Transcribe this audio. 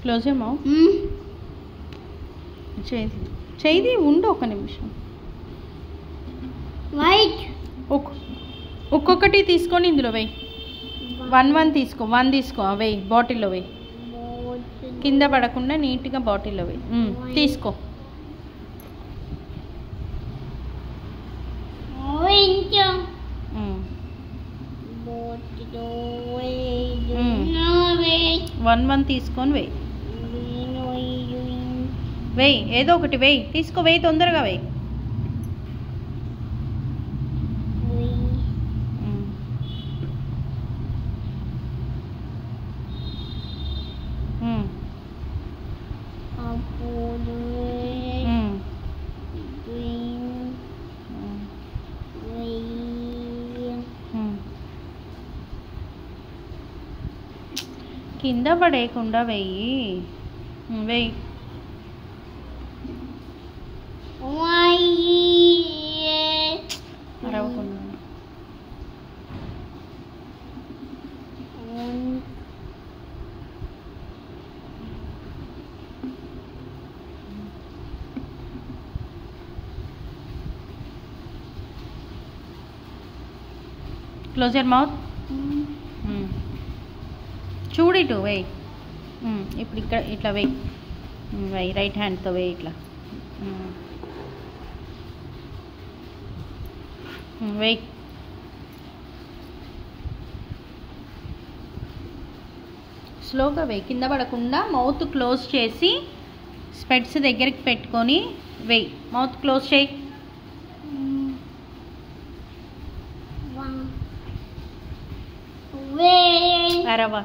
Close ఏమో చేయి ఉండు ఒక నిమిషం. ఒక్కొక్కటి తీసుకొని ఇందులో వెయ్యి. 1 తీసుకో, 1 తీసుకో, వెయ్యి బాటిల్లో వెయ్యి. కింద పడకుండా నీట్గా బాటిల్లో వెయ్యి. తీసుకో. వన్ తీసుకొని వెయ్యి. వెయ్యి ఏదో ఒకటి వెయ్యి. తీసుకో, వెయ్యి తొందరగా వెయ్యి. కింద పడేయకుండా వెయ్యి. వెయ్యి. అరవకుండా. Close your mouth. చూడు ఇటు వెయ్యి. ఇప్పుడు ఇక్కడ ఇట్లా వెయ్యి. వెయ్యి రైట్ హ్యాండ్తో వెయ్యి ఇట్లా. వెయ్యి. స్లోగా వెయ్యి. కింద పడకుండా మౌత్ క్లోజ్ చేసి స్పెట్స్ దగ్గరికి పెట్టుకొని వెయ్యి. మౌత్ క్లోజ్ చేయి. అరవ.